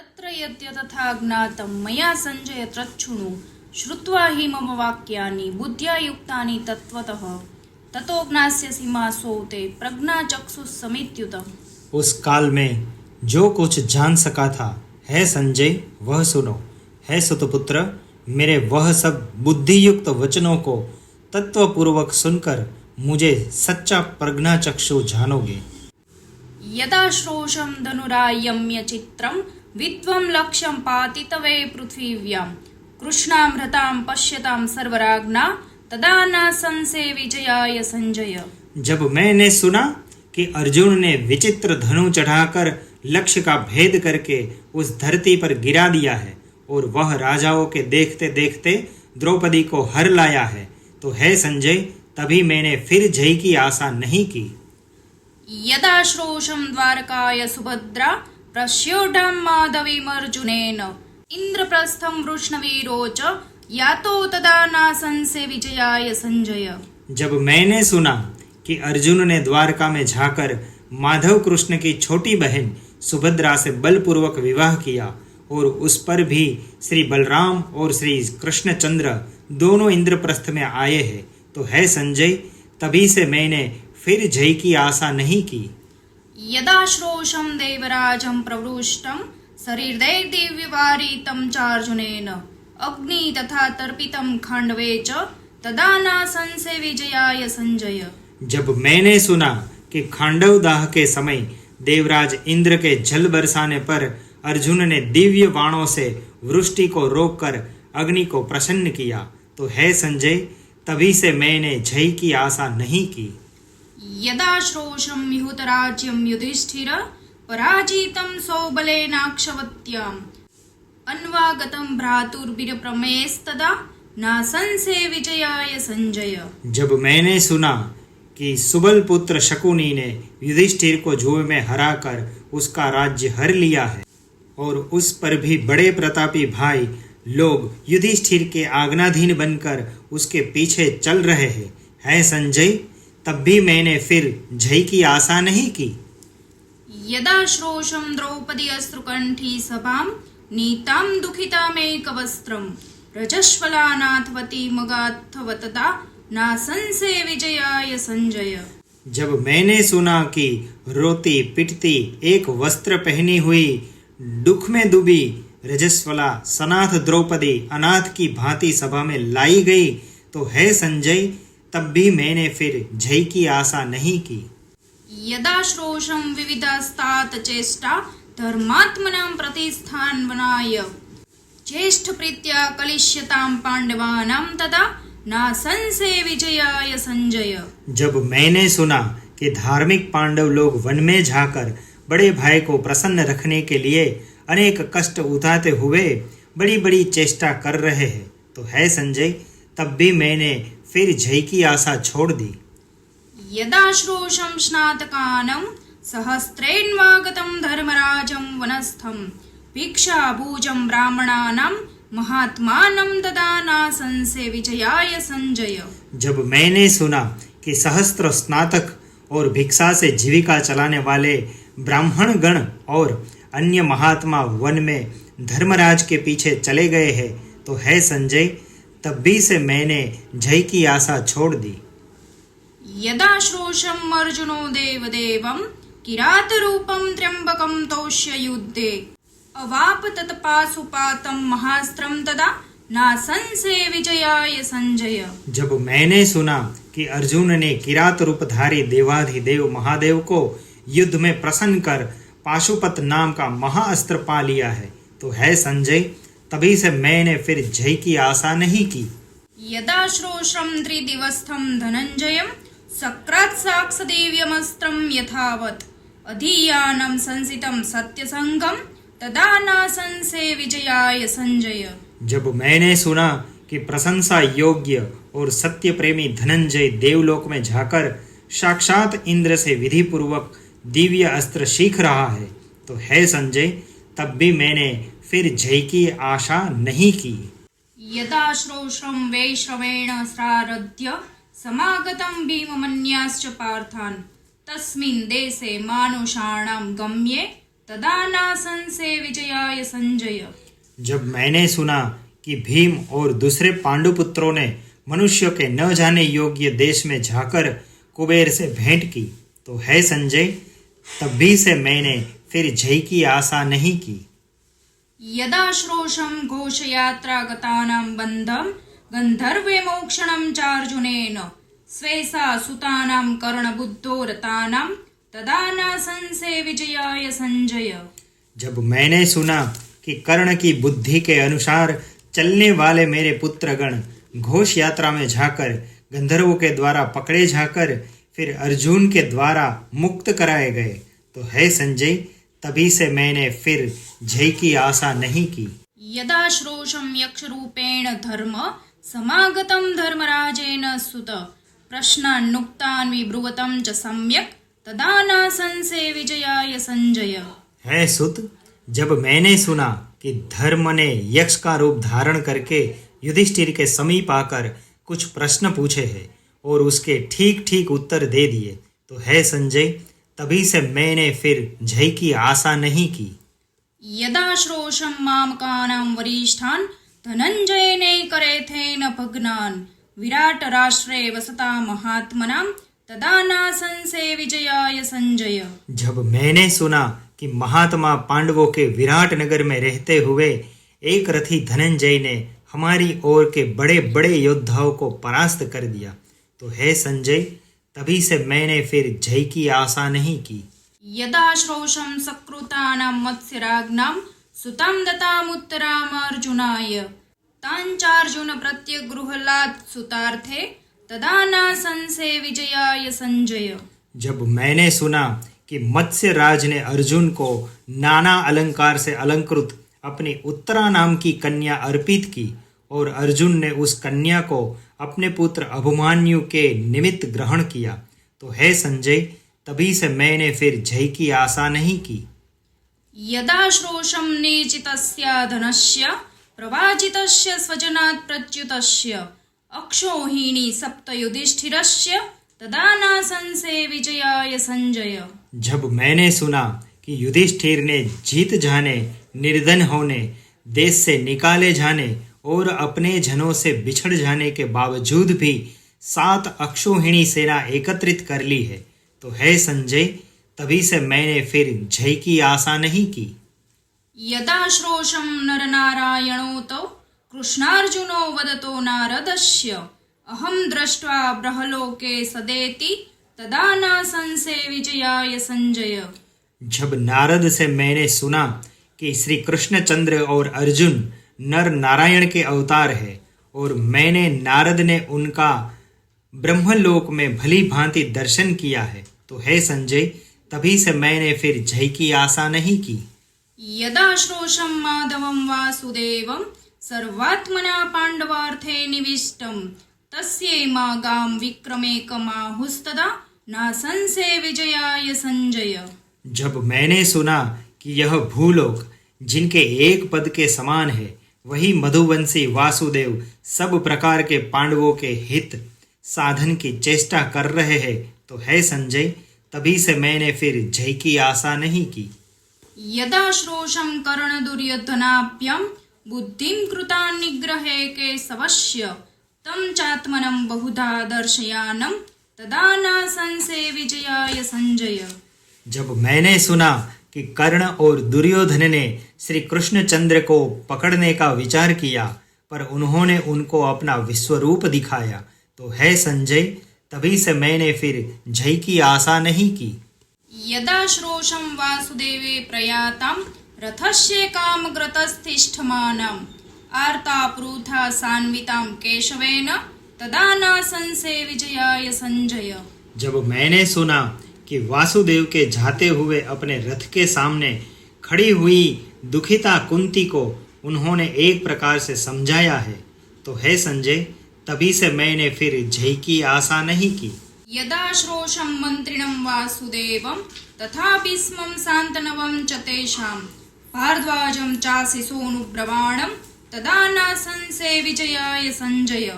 तत्र यद्य तथा ज्ञातं मया संजय तच्छृणु श्रुत्वा हि मम वाक्यानि बुद्ध्या युक्तानि तत्त्वतः ततो ज्ञास्यसि मासो ते प्रज्ञाचक्षुस्समित्युत। उस काल में जो कुछ जान सका था, है संजय वह सुनो। है सुतपुत्र, मेरे वह सब बुद्धियुक्त वचनों को तत्वपूर्वक सुनकर मुझे सच्चा प्रज्ञाचक्षु जानोगे। यदा श्रोषं धनुरायम्य चित्रं विद्वं लक्ष्यं पातितवे पृथिव्यां कृष्णामृतां पश्यतां सर्वराज्ञा तदा न संशय विजयाय संजय। जब मैंने सुना कि अर्जुन ने विचित्र धनु चढ़ाकर लक्ष्य का भेद करके उस धरती पर गिरा दिया है और वह राजाओं के देखते देखते द्रौपदी को हर लाया है, तो है संजय, तभी मैंने फिर जय की आशा नहीं की। यदा श्रोषं द्वारकाय सुभद्रा प्रस्योढं माधवीमर्जुनेन इंद्रप्रस्थं वृष्णवीरो च यातो तदा न संशय विजयाय संजय। जब मैंने सुना कि अर्जुन ने द्वारका में जाकर माधव कृष्ण की छोटी बहन सुभद्रा से बलपूर्वक विवाह किया और उस पर भी श्री बलराम और श्री कृष्णचंद्र दोनों इंद्रप्रस्थ में आए हैं, तो है संजय, तभी से मैंने फिर जय की आशा नहीं की। यदा श्रोषं देवराजं प्रवृष्टं शरीरदै दिव्यवारितं चार्जुनेन अग्नि तथा तर्पितं खांडवे च तदा न संशय विजयाय संजय। जब मैंने सुना कि खांडव दाह के समय देवराज इंद्र के जल बरसाने पर अर्जुन ने दिव्य बाणों से वृष्टि को रोककर अग्नि को प्रसन्न किया, तो है संजय, तभी से मैंने जय की आशा नहीं की। यदा श्रोषं मिहुतराज्यं युधिष्ठिर पराजितं सौबलेनाक्षवत्याम् अन्वागतं भ्रातुर्वीरप्रमेस्तदा न संशय विजयाय संजय। जब मैंने सुना कि सुबल पुत्र शकुनी ने युधिष्ठिर को जुए में हराकर उसका राज्य हर लिया है और उस पर भी बड़े प्रतापी भाई लोग युधिष्ठिर के आज्ञाधीन बनकर उसके पीछे चल रहे हैं, है संजय, तब भी मैंने फिर जय की आशा नहीं की। यदा श्रोषं द्रौपदी अश्रुकंठी सभां नीतां दुखितामेकवस्त्रं रजस्वलानाथवती मगाथव तदा न संशय विजयाय संजय। जब मैंने सुना कि रोती पिटती एक वस्त्र पहनी हुई दुख में डूबी रजस्वला सनाथ द्रौपदी अनाथ की भांति सभा में लाई गई, तो है संजय, तब भी मैंने फिर जय की आशा नहीं की। यदा श्रोषं विविधास्तात चेष्टा धर्मात्मनां प्रतिष्ठान्वनाय ज्येष्ठ प्रीत्या कलिष्यतां पांडवानां तदा न संशय विजयाय संजय। जब मैंने सुना कि धार्मिक पांडव लोग वन में जाकर बड़े भाई को प्रसन्न रखने के लिए अनेक कष्ट उठाते हुए बड़ी बड़ी चेष्टा कर रहे हैं, तो है संजय, तब भी मैंने फिर जय की आशा छोड़ दी। यदा श्रोषं स्नातकानं सहस्रेण्वागतं धर्मराजं वनस्थं भिक्षाभुजं ब्राह्मणानां महात्मानं तदा न संशय विजयाय संजय। जब मैंने सुना कि सहस्त्र स्नातक और भिक्षा से जीविका चलाने वाले ब्राह्मण गण और अन्य महात्मा वन में धर्मराज के पीछे चले गए हैं, तो है संजय, तब भी से मैंने जय की आशा छोड़ दी। यदा श्रोषं अर्जुनो देवदेवं किरातरूपं त्र्यंबकं तोष्य युद्धे अवाप तत्पाशुपातं महास्त्रं तदा न संशय विजयाय संजय। जब मैंने सुना कि अर्जुन ने किरात रूपधारी देवाधिदेव महादेव को युद्ध में प्रसन्न कर पाशुपत नाम का महाअस्त्र पा लिया है, तो है संजय, तभी से मैंने फिर जय की आशा नहीं की। यदा श्रोषं त्रिदिवस्थं धनंजयं सक्रात् साक्षदेव्यमस्त्रं यथावत् अधीयानं संसितं सत्यसंगम तदा न संशय विजयाय संजय। जब मैंने सुना कि प्रशंसा योग्य और सत्य प्रेमी धनंजय देवलोक में जाकर साक्षात इंद्र से विधि पूर्वक दिव्य अस्त्र सीख रहा है, तो है संजय, तब भी मैंने फिर जय की आशा नहीं की। यदा श्रोषं वैश्रवेण श्रारद्य समागतं भीममन्याश्च पार्थान् तस्मिन् देशे मानुषाणां गम्ये तदा नासंसे विजयाय संजय। जब मैंने सुना कि भीम और दूसरे पांडुपुत्रों ने मनुष्य के न जाने योग्य देश में जाकर कुबेर से भेंट की, तो है संजय, तब भी से मैंने फिर जय की आशा नहीं की। यदा श्रोषं घोषयात्रागतानां बन्धं गन्धर्वे मोक्षणं चार्जुनेन स्वेषा सुतानां कर्णबुद्धो रतानां तदा नासंसे विजयाय संजय। जब मैंने सुना कि कर्ण की बुद्धि के अनुसार चलने वाले मेरे पुत्रगण घोष यात्रा में जाकर गंधर्वों के द्वारा पकड़े जाकर फिर अर्जुन के द्वारा मुक्त कराए गए, तो है संजय, तभी से मैंने फिर जय की आशा नहीं की। यदा श्रोषं यक्षरूपेण धर्म समागतं धर्मराजेन सुत प्रश्नान्नुक्तान् विब्रुवतं च सम्यक् तदा नासंसे विजयाय संजय। है सुत, जब मैंने सुना कि धर्म ने यक्ष का रूप धारण करके युधिष्ठिर के समीप आकर कुछ प्रश्न पूछे हैं और उसके ठीक ठीक उत्तर दे दिए, तो है संजय, तभी से मैंने फिर जय की आशा नहीं की। यदा श्रोषं मामकानां वरिष्ठान् धनञ्जयेनैकरेथेन भग्नान् विराट राष्ट्रे वसता महात्मनां तदा नासंसे विजयाय संजय। जब मैंने सुना कि महात्मा पांडवों के विराट नगर में रहते हुए एक रथी धनंजय ने हमारी ओर के बड़े बड़े योद्धाओं को परास्त कर दिया, तो है संजय, तभी से मैंने फिर जय की आशा नहीं की। यदा श्रोषं सकृतानां मत्स्यराज्ञां सुतां दत्तामुत्तरामर्जुनाय ताञ्चार्जुन प्रत्यगृह्णात् सुतार्थे तदा नासंसे विजयाय संजय। जब मैंने सुना कि मत्स्य राज ने अर्जुन को नाना अलंकार से अलंकृत अपनी उत्तरा नाम की कन्या अर्पित की और अर्जुन ने उस कन्या को अपने पुत्र अभिमन्यु के निमित्त ग्रहण किया, तो है संजय, तभी से मैंने फिर जय की आशा नहीं की। यदा श्रोषं निजितस्य धनस्य प्रवाजितस्य स्वजनात् प्रच्युतस्य अक्षौहिणी सप्त युधिष्ठिरस्य तदा नासंसे विजयाय संजय। जब मैंने सुना कि युधिष्ठिर ने जीत जाने, निर्धन होने, देश से निकाले जाने और अपने जनों से बिछड़ जाने के बावजूद भी 7 अक्षौहिणी सेना एकत्रित कर ली है, तो है संजय, तभी से मैंने फिर जय की आशा नहीं की। यदा श्रोषं नरनारायणोतो कृष्णार्जुनो वदतो नारदस्य अहं दृष्ट्वा ब्रह्मलोके सदेति तदा नासंसे विजयाय संजय। जब नारद से मैंने सुना कि श्री कृष्णचंद्र और अर्जुन नर नारायण के अवतार है और मैंने नारद ने उनका ब्रह्मलोक में भली भांति दर्शन किया है, तो है संजय, तभी से मैंने फिर जय की आशा नहीं की। यदा श्रोषं माधवं वासुदेवं सर्वात्मना पांडवार्थे निविष्टं तस्यैमागां विक्रमेकमाहुस्तदा नासंसे विजयाय संजय। जब मैंने सुना कि यह भूलोक जिनके एक पद के समान है वही मधुवंशी वासुदेव सब प्रकार के पांडवों के हित साधन की चेष्टा कर रहे हैं, तो है संजय, तभी से मैंने फिर जय की आशा नहीं की। यदा श्रोषं कर्ण दुर्योधनाभ्यां बुद्धिं कृतां निग्रहे केशवस्य तं चात्मनं बहुधा दर्शयानं तदा नासंसे विजयाय संजय। जब मैंने सुना कि कर्ण और दुर्योधन ने श्री कृष्णचंद्र को पकड़ने का विचार किया पर उन्होंने उनको अपना विश्वरूप दिखाया, तो है संजय, तभी से मैंने फिर जय की आशा नहीं की। यदा श्रोषं वासुदेवे प्रयातां रथस्य कामग्रतस्तिष्ठमानां आर्ताप्रूथा सान्वितां केशवेन तदा नासंसे विजयाय संजय। जब मैंने सुना कि वासुदेव के जाते हुए अपने रथ के सामने खड़ी हुई दुखिता कुंती को उन्होंने एक प्रकार से समझाया है, तो है संजय, तभी से मैंने फिर जय की आशा नहीं की। यदा श्रोषं मंत्रिणं वासुदेवं तथा भीष्मं शान्तनवं च तेषां भारद्वाजं चाशिशोऽनुब्रवाणं तदा नासंसे विजयाय संजय।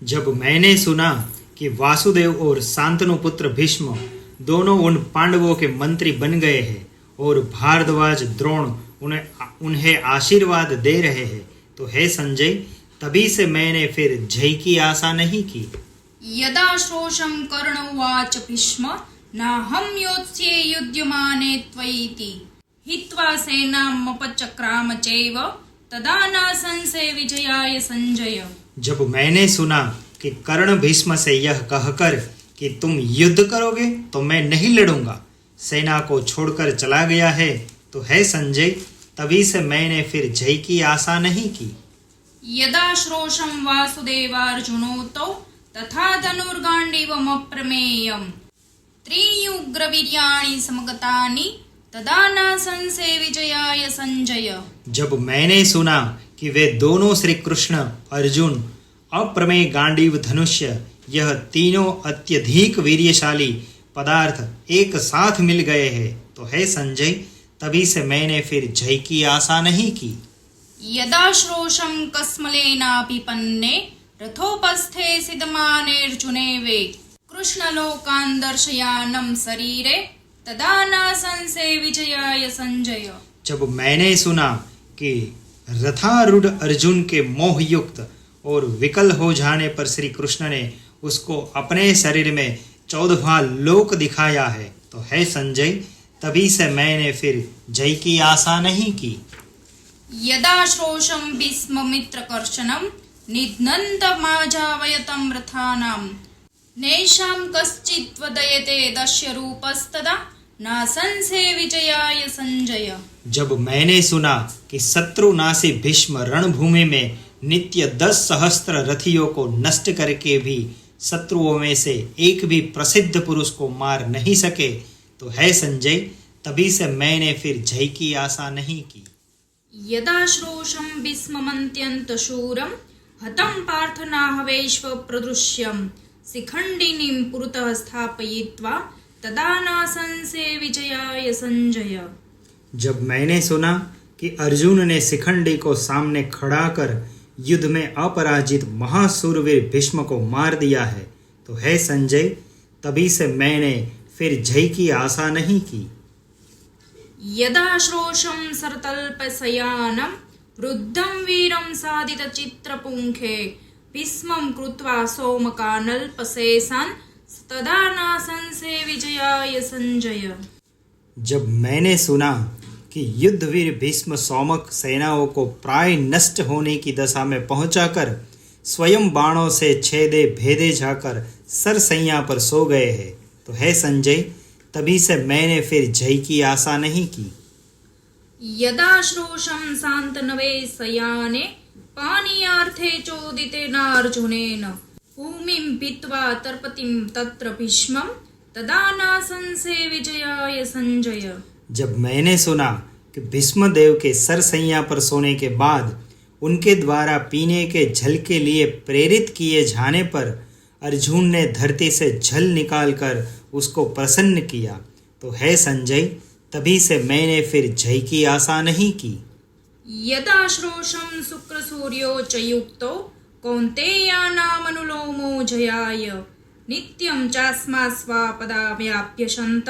जब मैंने सुना कि वासुदेव और शांतनु पुत्र भीष्म दोनों उन पांडवों के मंत्री बन गए हैं और भारद्वाज द्रोण उन्हें आशीर्वाद दे रहे हैं, तो हे संजय, तभी से मैंने फिर जय की आशा नहीं की। यदा श्रोषं कर्ण उवाच भीष्म नाहं योत्स्ये युध्यमाने त्वयिति हित्वा सेनामपचक्राम चैव तदा न संशय विजयाय संजय। जब मैंने सुना कि कर्ण भीष्म से यह कहकर कि तुम युद्ध करोगे तो मैं नहीं लड़ूंगा, सेना को छोड़कर चला गया है, तो है संजय, तभी से मैंने फिर जय की आशा नहीं की। यदा श्रोषं वासुदेवार्जुनौ तौ तथा धनुर्गाण्डीवमप्रमेयम् त्रीयुग्रवीर्याणि समगतानि तदा न संशय विजयाय संजय। जब मैंने सुना कि वे दोनों श्री कृष्ण अर्जुन अप्रमेय गांडीव धनुष्य यह तीनों अत्यधिक वीर्यशाली पदार्थ एक साथ मिल गए हैं, तो है संजय, तभी से मैंने फिर जय की आशा नहीं की। यदा श्रोषं कस्मलेनाभिपन्ने रथोपस्थे सिद्धमानेऽर्जुने वे कृष्णलोकान् दर्शयानं शरीरे तदा न संशय विजयाय संजय। जब मैंने सुना कि रथारूढ़ अर्जुन के मोहयुक्त और विकल हो जाने पर श्री कृष्ण ने उसको अपने शरीर में 14वां लोक दिखाया है, तो है संजय, तभी से मैंने फिर जय की आशा नहीं की। यदा श्रोषं भीष्ममित्रकर्षणं निघ्नन्तमाजावयतं रथानां नैषां कश्चित् वदयते दस्युरूपस्तदा न संशय विजयाय संजय। जब मैंने सुना कि शत्रुनाशी भीष्म रणभूमि में नित्य 10 सहस्त्र रथियों को नष्ट करके भी शत्रुओं में से एक भी प्रसिद्ध पुरुष को मार नहीं सके, तो है संजय, तभी से मैंने फिर जय की आशा नहीं की। यदा श्रोषं भीष्ममत्यन्तशूरं हतं पार्थनाहवेश्व प्रदृश्यं शिखण्डिनीं पुरतः स्थापयित्वा तदा न संशय विजयाय संजय। जब मैंने सुना कि अर्जुन ने शिखंडी को सामने खड़ा कर युद्ध में अपराजित महासूरवीर भीष्म को मार दिया है, तो है संजय, तभी से मैंने फिर जय की आशा नहीं की। यदा श्रोषं सरतल्पशयानं वृद्धं वीरं साधितचित्रपुङ्खे भीष्मं कृत्वा सौमकानल्पशेषान् तदा न संशय विजयाय संजय। जब मैंने सुना कि युद्धवीर भीष्म सौमक सेनाओं को प्राय नष्ट होने की दशा में पहुंचाकर स्वयं बाणों से छेदे भेदे जाकर सरसैया पर सो गए हैं, तो है संजय, तभी से मैंने फिर जय की आशा नहीं की। यदा श्रोषं शान्तनवे शयाने पानीयार्थे चोदितेनार्जुनेन भूमिं भित्त्वा तर्पतिं तत्र भीष्मं तदा न संशय विजयाय संजय। जब मैंने सुना कि भीष्मदेव के सरसैया पर सोने के बाद उनके द्वारा पीने के जल के लिए प्रेरित किए जाने पर अर्जुन ने धरती से जल निकालकर उसको प्रसन्न किया, तो है संजय, तभी से मैंने फिर जय की आशा नहीं की। यदा श्रोषं शुक्रसूर्यो च युक्तो कौन्तेयानामनुलोमो जयाय नित्यं चास्मास्वापदाव्याप्यशन्त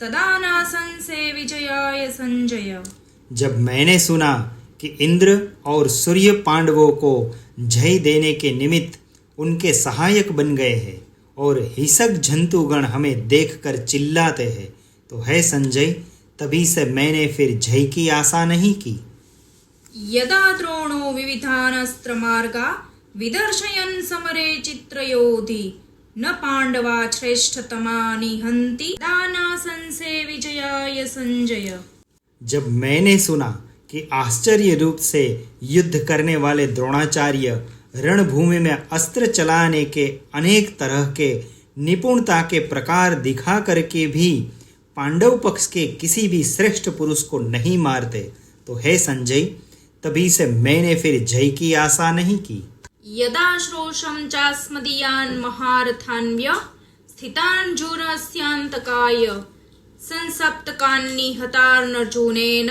तदा न संशय विजयाय संजय। जब मैंने सुना कि इंद्र और सूर्य पांडवों को जय देने के निमित्त उनके सहायक बन गए हैं और हिंसक जंतुगण हमें देखकर चिल्लाते हैं, तो है संजय, तभी से मैंने फिर जय की आशा नहीं की। यदा द्रोणो विविधानस्त्रमार्गा विदर्शयन् समरे चित्रयोधि न पांडवा श्रेष्ठतमानि हन्ति तदा न संशय विजयाय संजय। जब मैंने सुना कि आश्चर्य रूप से युद्ध करने वाले द्रोणाचार्य रणभूमि में अस्त्र चलाने के अनेक तरह के निपुणता के प्रकार दिखा करके भी पांडव पक्ष के किसी भी श्रेष्ठ पुरुष को नहीं मारते, तो है संजय, तभी से मैंने फिर जय की आशा नहीं की। यदा श्रोषं चास्मदीयान् महारथान्व्य स्थितान् जुरस्यान्तकाय संसप्तकान्निहतार्जुनेन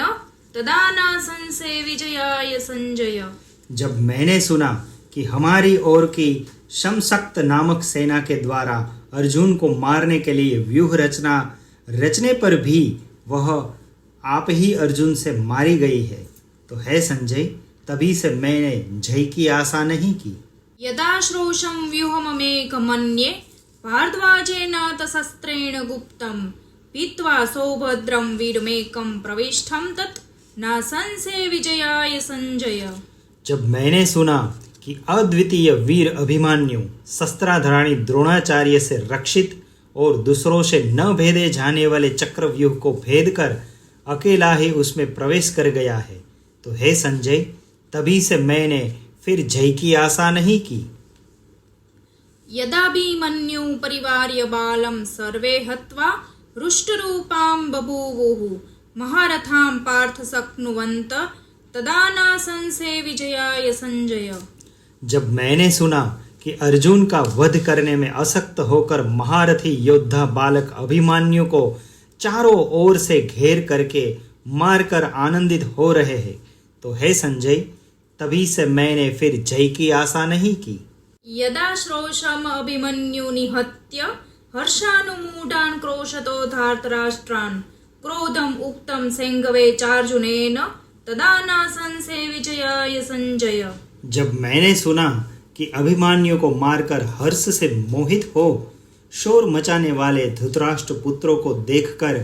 तदा न संशय विजयाय संजय। जब मैंने सुना कि हमारी ओर की शमशक्त नामक सेना के द्वारा अर्जुन को मारने के लिए व्यूह रचने पर भी वह आप ही अर्जुन से मारी गई है। तो है संजय, तभी से मैंने जय की आशा नहीं की। यदा श्रोषं व्यूहममेकमन्ये भारद्वाजेन तशस्त्रेण गुप्तं पीत्वा सौभद्रं वीरमेकं प्रविष्टं तत् न संशय विजयाय संजय। जब मैंने सुना कि अद्वितीय वीर अभिमन्यु शस्त्राधारणी द्रोणाचार्य से रक्षित और दूसरों से न भेदे जाने वाले चक्रव्यूह को भेद कर अकेला ही उसमें प्रवेश कर गया है, तो हे संजय, तभी से मैंने फिर जय की आशा नहीं की। यदाभिमन्यु परिवार्य बालं सर्वे हत्वा रुष्टरूपां बभूवुः महारथां पार्थ शक्नुवन्त तदा न संशय विजयाय संजय। जब मैंने सुना कि अर्जुन का वध करने में असक्त होकर महारथी योद्धा बालक अभिमन्यु को चारों ओर से घेर करके मारकर आनंदित हो रहे हैं, तो हे संजय, तभी से मैंने फिर जय की आशा नहीं की। यदा श्रोषम अभिमन्यु निहत्य हर्षानुमूढान् क्रोशतो धार्तराष्ट्रान् क्रोधम् उक्तं सेंगवे चार्जुनेन तदा न संशय विजयाय संजय। जब मैंने सुना कि अभिमन्यु को मारकर हर्ष से मोहित हो शोर मचाने वाले धृतराष्ट्र पुत्रों को देखकर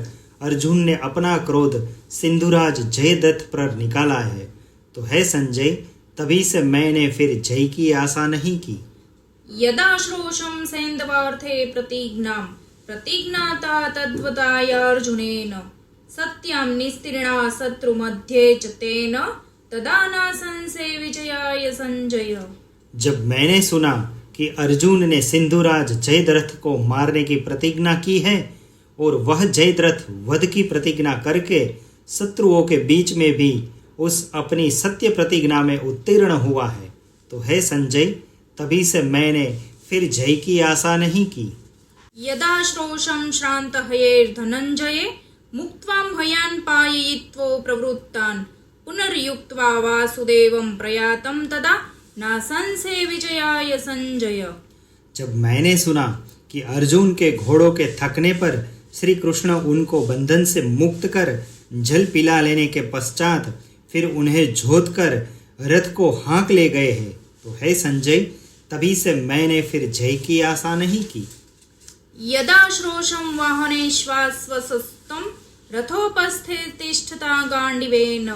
अर्जुन ने अपना क्रोध सिंधुराज जयद्रथ पर निकाला है, तो है संजय, तभी से मैंने फिर जय की आशा नहीं की। यदा श्रोषं सैन्धवार्थे प्रतिज्ञाता तद्वदाय अर्जुनेन सत्यं निस्तीर्णा शत्रुमध्ये च तेन तदा न संशय विजयाय संजय। जब मैंने सुना कि अर्जुन ने सिंधुराज जयद्रथ को मारने की प्रतिज्ञा की है और वह जयद्रथ वध की प्रतिज्ञा करके शत्रुओं के बीच में भी उस अपनी सत्य प्रतिज्ञा में उत्तीर्ण हुआ है, तो है संजय, तभी से मैंने फिर जय की आशा नहीं की। यदा श्रोषं श्रांत हयेर्धनंजये मुक्त्वां हयान् पाययित्वो प्रवृत्तान् पुनर्युक्त्वा वासुदेवं प्रयातं तदा न संशय विजयाय संजय। जब मैंने सुना कि अर्जुन के घोड़ों के थकने पर श्री कृष्ण उनको बंधन से मुक्त कर जल पिला लेने के पश्चात फिर उन्हें जोत कर रथ को हाँक ले गए हैं, तो है संजय, तभी से मैंने फिर जय की आशा नहीं की। यदा श्रोषं वाहनेष्वाश्वसस्तं रथोपस्थे तिष्ठता गांडीवेन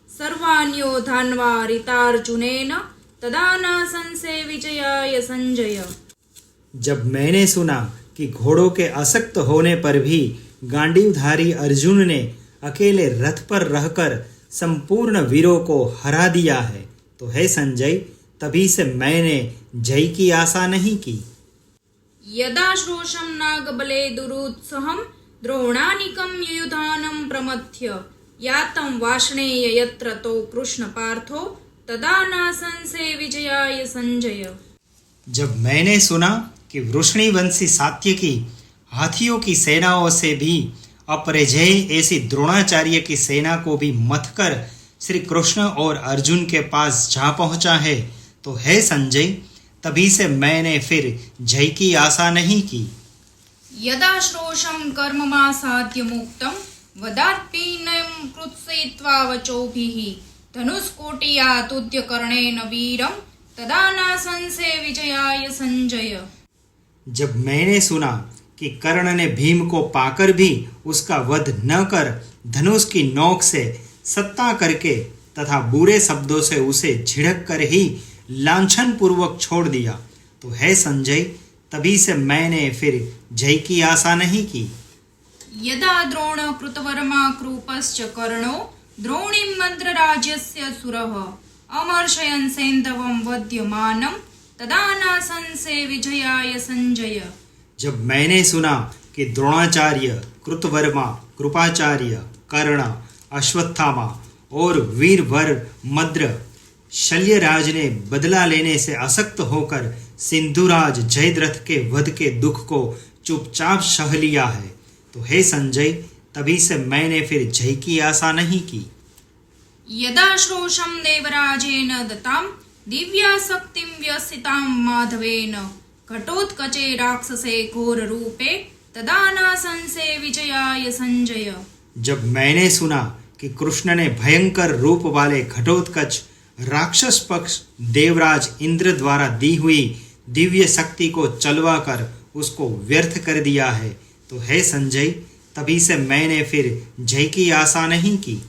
सर्वान्योधान्वा ऋतार्जुनेन तदा न संशय विजयाय संजय। जब मैंने सुना कि घोड़ों के असक्त होने पर भी गांडीवधारी अर्जुन ने अकेले रथ पर रहकर संपूर्ण वीरों को हरा दिया है, तो है संजय, तभी से मैंने जय की आशा नहीं की। यदा श्रोषं नागबले दुरुत्सहं द्रोणानिकं युयुधानं प्रमथ्य यातं वाष्णेय यत्र तो कृष्ण पार्थो तदा न संशय विजयाय संजय। जब मैंने सुना कि वृष्णिवंशी सात्यकी हाथियों की सेनाओं से भी अपरिजय ऐसी द्रोणाचार्य की सेना को भी मथकर श्री कृष्ण और अर्जुन के पास जा पहुंचा है, तो है संजय, तभी से मैंने फिर जय की आशा नहीं की। यदा श्रोषं कर्ममासाद्य मुक्तं वदात्पीनं कृत्स्यित्वा वचोभिः धनुष्कोटियातुद्य कर्णेन वीरं तदा न संशय विजयाय संजय। जब मैंने सुना कि कर्ण ने भीम को पाकर भी उसका वध न कर धनुष की नोक से सत्ता करके तथा बुरे शब्दों से उसे झिड़क कर ही लांछन पूर्वक छोड़ दिया, तो है संजय, तभी से मैंने फिर जय की आशा नहीं की। यदा द्रोण कृतवर्मा कृपश्च कर्णो द्रोणीं मद्रराज्यस्य सुरः अमर्षयन् सैन्धवं वध्यमानं तदा न संशय विजयाय संजय। जब मैंने सुना कि द्रोणाचार्य, कृतवर्मा, कृपाचार्य, कर्ण, अश्वत्थामा और वीरवर मद्र शल्यराज ने बदला लेने से असक्त होकर सिंधुराज जयद्रथ के वध के दुख को चुपचाप सह लिया है, तो हे संजय, तभी से मैंने फिर जय की आशा नहीं की। यदा श्रोषं देवराजेन दत्तां दिव्या शक्तिं व्यसितां माधवेन घटोत्कचे राक्षसे घोर रूपे तदा न संशय विजयाय संजय। जब मैंने सुना कि कृष्ण ने भयंकर रूप वाले घटोत्कच राक्षस पक्ष देवराज इंद्र द्वारा दी हुई दिव्य शक्ति को चलवा कर उसको व्यर्थ कर दिया है, तो हे संजय, तभी से मैंने फिर जय की आशा नहीं की।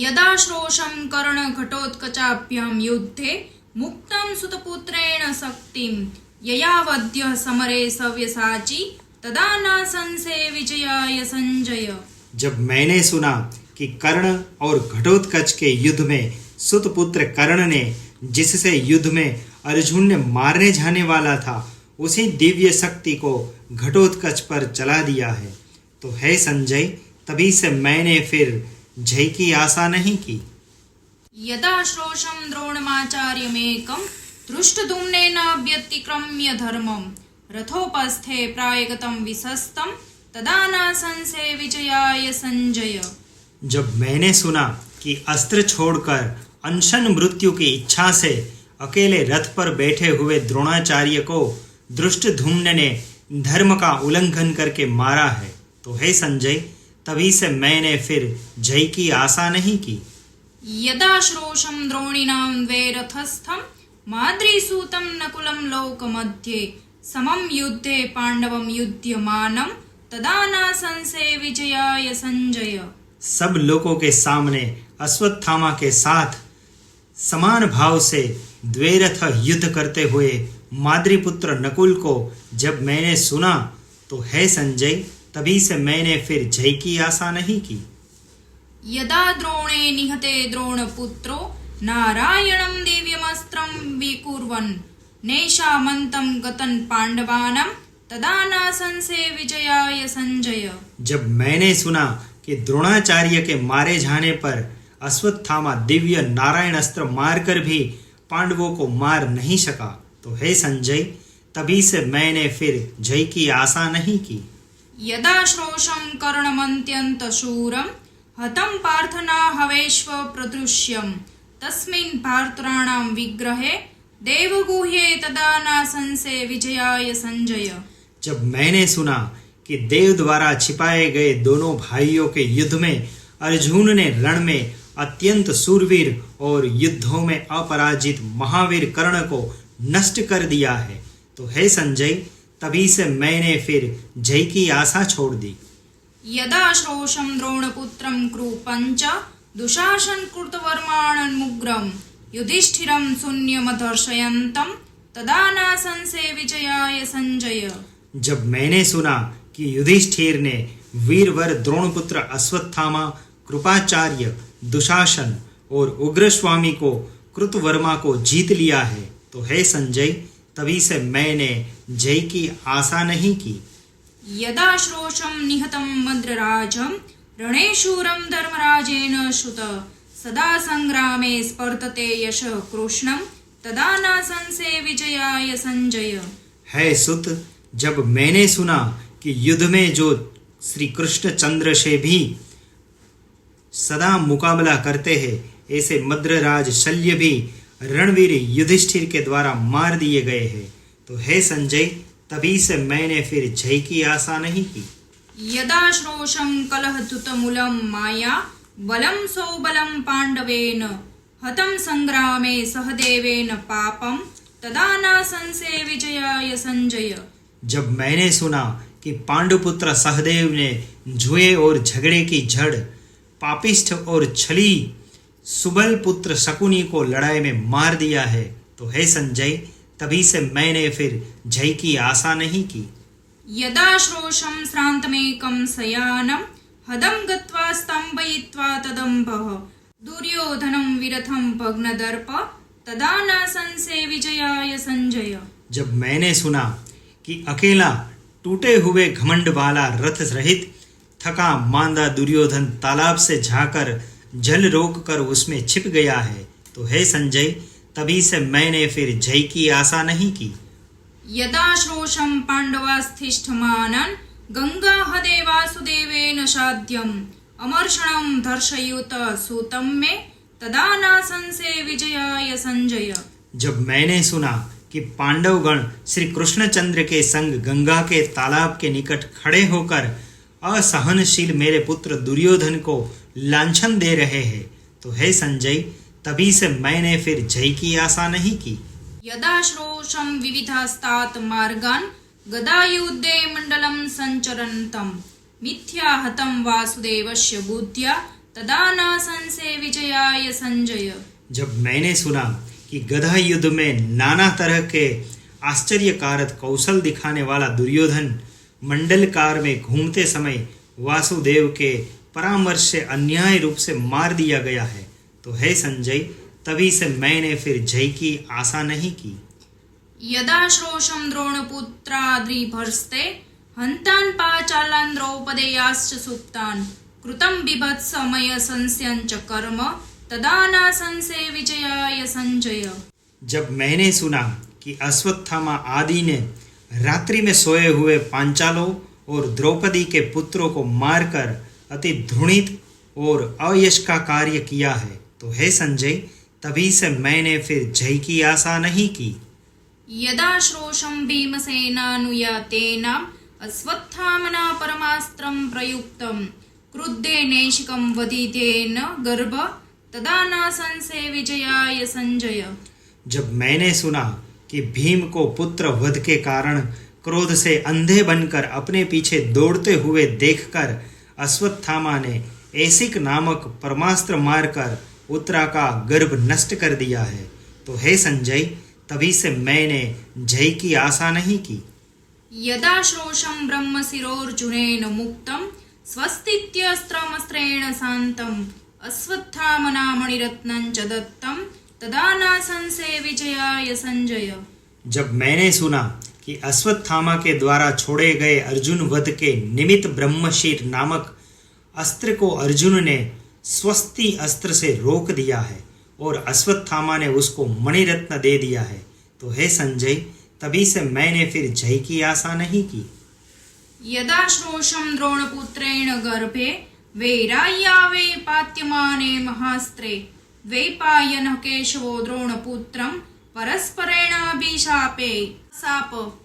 यदा श्रोषं कर्ण घटोत्कचाभ्याम युद्धे मुक्तं सुतपुत्रेण शक्तिं ययावद्य समरे सव्यसाची तदा न संशय विजयाय संजय। जब मैंने सुना कि कर्ण और घटोत्कच के युद्ध में सुतपुत्र कर्ण ने जिससे युद्ध में अर्जुन ने मारने जाने वाला था उसी दिव्य शक्ति को घटोत्कच पर चला दिया है, तो हे संजय, तभी से मैंने फिर जय की आशा नहीं की। यदा श्रोषं द्रोणमाचार्यमेकं दृष्टद्युम्नेन व्यतिक्रम्य धर्मं रथोपस्थे प्रायगतं विशस्तं तदा न संशय विजयाय संजय। जब मैंने सुना कि अस्त्र छोड़कर अनशन मृत्यु की इच्छा से अकेले रथ पर बैठे हुए द्रोणाचार्य को दृष्टद्युम्न ने धर्म का उल्लंघन करके मारा है, तो हे संजय, तभी से मैंने फिर जय की आशा नहीं की। यदा श्रोषं द्रोणिनां द्वे रथस्थं माद्रीसूतं नकुलं लोकमध्ये समं युद्धे पांडवं युध्यमानं तदा न संशय विजयाय संजय। सब लोगों के सामने अश्वत्थामा के साथ समान भाव से द्वैरथ युद्ध करते हुए माद्रीपुत्र नकुल को जब मैंने सुना, तो हे संजय, तभी से मैंने फिर जय की आशा नहीं की। यदा द्रोणे निहते द्रोणपुत्रो नारायणं दिव्यमस्त्रं विकुर्वन् नैषामन्तं गतं पांडवानां तदा न संशय विजयाय संजय। जब मैंने सुना कि द्रोणाचार्य के मारे जाने पर अश्वत्थामा दिव्य नारायण अस्त्र मारकर भी पांडवों को मार नहीं सका, तो हे संजय, तभी से मैंने फिर जय की आशा नहीं की। यदा श्रोषं कर्णमन्त्यन्तशूरं हतं पार्थनाहवेश्व प्रदृश्यं तस्मिन् पार्थराणां विग्रहे देवगुह्ये तदा न संशय विजयाय संजय। जब मैंने सुना कि देव द्वारा छिपाए गए दोनों भाइयों के युद्ध में अर्जुन ने रण में अत्यंत सूरवीर और युद्धों में अपराजित महावीर कर्ण को नष्ट कर दिया है, तो हे संजय, तभी से मैंने फिर जय की आशा छोड़ दी। यदा श्रोषं द्रोणपुत्रं कृपञ्च दुशासन कृतवर्माणमुग्रं युधिष्ठिरं शून्यमदर्शयन्तं तदा न संशय विजयाय संजय। जब मैंने सुना कि युधिष्ठिर ने वीरवर द्रोणपुत्र अश्वत्थामा, कृपाचार्य, दुशासन और उग्रस्वामी को कृतवर्मा को जीत लिया है, तो हे संजय, तभी से मैंने जय की आशा नहीं की। यदा श्रोषं निहतं मद्रराजं रणेशूरं धर्मराजेन श्रुत सदा संग्रामे स्पर्धते यशः कृष्णं तदा न संशय विजयाय संजय। है सुत, जब मैंने सुना कि युद्ध में जो श्री कृष्ण चंद्र से भी सदा मुकाबला करते हैं ऐसे मद्रराज शल्य भी रणवीर युधिष्ठिर के द्वारा मार दिए गए हैं, तो हे संजय, तभी से मैंने फिर जय की आशा नहीं की। यदा श्रोषं कलहद्युतमूलं माया बलं सौबलं पांडवेन हतं संग्रामे सहदेवेन पापं तदा न संशय विजयाय संजय। जब मैंने सुना कि पांडुपुत्र सहदेव ने जुए और झगड़े की जड़ पापिष्ठ और छली सुबल पुत्र शकुनी को लड़ाई में मार दिया है, तो हे संजय, तभी से मैंने फिर जय की आशा नहीं की। यदा श्रोषं श्रान्तमेकं शयानं हदं गत्वा स्तम्भयित्वा तदम्भः दुर्योधनं विरथं भग्नदर्प तदा न संशय विजयाय संजय। जब मैंने सुना कि अकेला टूटे हुए घमंड वाला रथ रहित थका मांदा दुर्योधन तालाब से जाकर जल रोक कर उसमें छिप गया है, तो हे संजय, तभी से मैंने फिर जय की आशा नहीं की। यदा श्रोषं पांडवास्तिष्ठमानं गंगाहदे वासुदेवेन साध्यम् अमर्षणं दर्शयुत सूतं मे तदा न संशय विजयाय संजय। जब मैंने सुना कि पांडवगण श्री कृष्णचंद्र के संग गंगा के तालाब के निकट खड़े होकर असहनशील मेरे पुत्र दुर्योधन को लांछन दे रहे हैं, तो हे संजय, तभी से मैंने फिर जय की आशा नहीं की। यदा श्रोषं विविधास्तात् मार्गान् गदायुद्धे मण्डलं सञ्चरन्तम् मिथ्या हतं वासुदेवस्य बुद्ध्या तदा न संशय विजयाय संजय। जब मैंने सुना कि गदा युद्ध में नाना तरह के आश्चर्यकारक कौशल दिखाने वाला दुर्योधन मंडलकार में घूमते समय वासुदेव के परामर्श से अन्याय रूप से मार दिया गया है, तो हे संजय, तभी से मैंने फिर जय की आशा नहीं की। यदा श्रोषं द्रोणपुत्राद्रिभर्स्ते हन्तान् पाचालान् द्रौपदेयाश्च सुप्तान् कृतं बिभत्समय संस्यञ्च कर्म तदा न संशय विजयाय संजय। जब मैंने सुना कि अश्वत्थामा आदि ने रात्रि में सोए हुए पांचालों और द्रौपदी के पुत्रों को मारकर अति घृणित और अयश का कार्य किया है, तो हे संजय, तभी से मैंने फिर जय की आशा नहीं की। यदा श्रोषं भीमसेनानुयातेन अश्वत्थामना परमास्त्रं प्रयुक्तं क्रुद्धे नैशिकं वधितेन गर्भ तदा न संशय विजयाय संजय। जब मैंने सुना कि भीम को पुत्र वध के कारण क्रोध से अंधे बनकर अपने पीछे दौड़ते हुए देखकर अश्वत्थामा ने ऐसिक नामक परमास्त्र मारकर उत्तरा का गर्भ नष्ट कर दिया है, तो हे संजय, तभी से मैंने जय की आशा नहीं की। यदा श्रोषं ब्रह्मशिरोर्जुनेन मुक्तं स्वस्तीत्यस्त्रमस्त्रेण शान्तम् अश्वत्थामना मणिरत्नं च दत्तं तदा न संशय विजयाय संजय। जब मैंने सुना कि अश्वत्थामा के द्वारा छोड़े गए अर्जुन वध के निमित्त ब्रह्मशीर नामक अस्त्र को अर्जुन ने स्वस्ति अस्त्र से रोक दिया है और अश्वत्थामा ने उसको मणिरत्न दे दिया है, तो हे संजय, तभी से मैंने फिर जय की आशा नहीं की। यदा श्रोषं द्रोणपुत्रेण गर्भे वैरायावे पात्यमाने महास्त्रे वैपायनः केशवो द्रोणपुत्रं परस्परेणाभिशापे साप।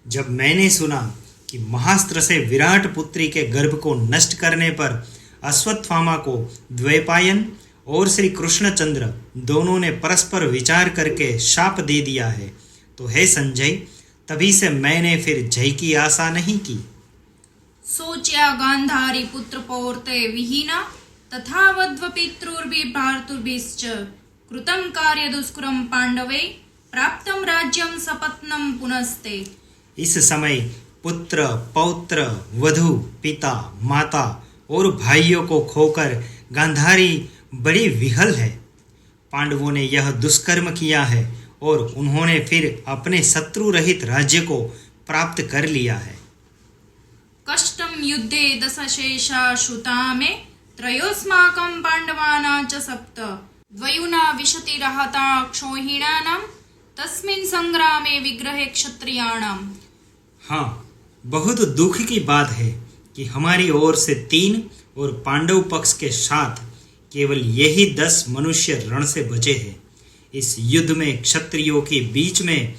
जब मैंने सुना कि महास्त्र से विराट पुत्री के गर्भ को नष्ट करने पर अश्वत्थामा को द्वैपायन और श्री कृष्णचंद्र दोनों ने परस्पर विचार करके शाप दे दिया है, तो हे संजय, तभी से मैंने फिर जय की आशा नहीं की। सोच्या गांधारी पुत्र पौर्ते विहीना तथा वध्वपितृर्भिर्भ्रातृभिश्च कृतं कार्य दुष्करं पांडवे प्राप्तं राज्यं सपत्नं पुनस्ते। इस समय पुत्र, पौत्र, वधु, पिता, माता और भाइयों को खोकर गांधारी बड़ी विहल है। पांडवों ने यह दुष्कर्म किया है और उन्होंने फिर अपने शत्रु रहित राज्य को प्राप्त कर लिया है। कष्टं युद्धे दशशेषा श्रुता मे त्रयोस्माकं पांडवानां च सप्त द्वयुना विशतिरहता क्षोहिणानां तस्मिन् संग्रामे विग्रहे क्षत्रियाणां। हाँ, बहुत दुख की बात है कि हमारी ओर से 3 और पांडव पक्ष के साथ केवल यही 10 मनुष्य रण से बचे हैं। इस युद्ध में क्षत्रियों के बीच में